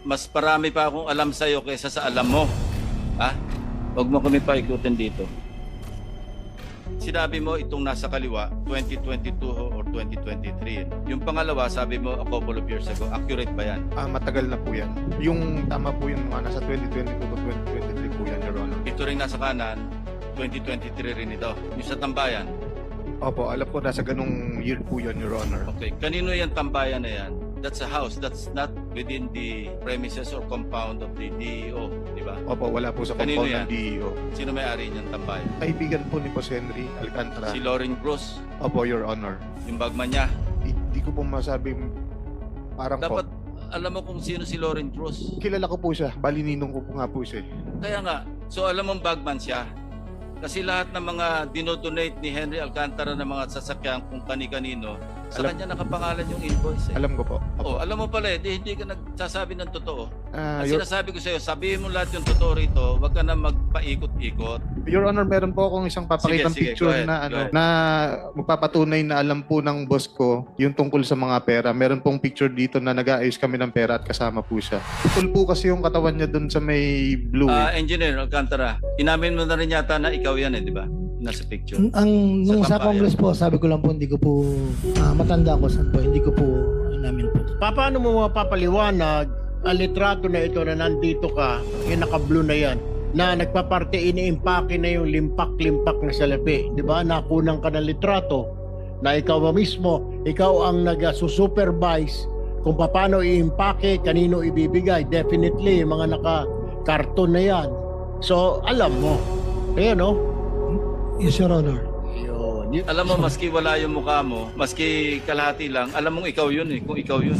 mas parami pa akong alam sa'yo kaysa sa alam mo. Ha? Huwag mo kami paikutin dito. Sinabi mo itong nasa kaliwa, 2022 or 2023. Yung pangalawa, sabi mo a couple of years ago. Accurate ba yan? Matagal na po yan. Yung tama po yung mga nasa 2022 to 2023 po yan, Your Honor. Ito rin nasa kanan, 2023 rin ito. Yung sa tambayan. Opo, alam ko nasa ganung year po yan, Your Honor. Okay, kanino yung tambayan na yan? That's a house. That's not within the premises or compound of the DEO, di ba? Opo, wala po sa Kanino compound yan? ng DEO. Sino may-ari niyang tambayan? Kaibigan po ni Boss Henry Alcantara. Si Lauren Cruz, Opo, Your Honor. yung bagman niya. Hindi ko po masabi, parang Dapat po. alam mo kung sino si Lauren Cruz. Kilala ko po siya. Bali, ninong ko po nga po siya. Kaya nga, so alam mong bagman siya. Kasi lahat ng mga dinodonate ni Henry Alcantara ng mga sasakyan kung kani-kanino, sa kanya nakapangalan yung invoice. Alam ko po. Oh, alam mo pala hindi ka nagsasabi ng totoo. Ang Your, sinasabi ko sa'yo, sabihin mo lahat yung totoo rito, wag ka na magpaikot-ikot. Your Honor, meron po akong isang papakitang Sige, picture go ahead, na go ahead. na magpapatunay na alam po ng boss ko yung tungkol sa mga pera. Meron pong picture dito na nag-aayos kami ng pera at kasama po siya. Full po kasi yung katawan niya dun sa may blue. Engineer Alcantara, inamin mo na rin yata na ikaw yan di ba? Nasa picture. Nung Sa sa tambayan. Congress po, sabi ko lang po, hindi ko po matanda ko saan po, hindi ko po namin po. Paano mo mapapaliwanag ang litrato na ito na nandito ka, yung naka-blue na yan, na nagpaparte, ini-impake na yung limpak-limpak na salapi. Di ba? Nakunan ka ng litrato na ikaw mismo, ikaw ang nag-supervise kung paano i-impake, kanino ibibigay. Definitely, yung mga naka-karton na yan. So, alam mo. Ayan, no? Yes, Your Honor. Yun. Alam mo, maski wala yung mukha mo, maski kalahati lang, alam mong ikaw yun kung ikaw yun.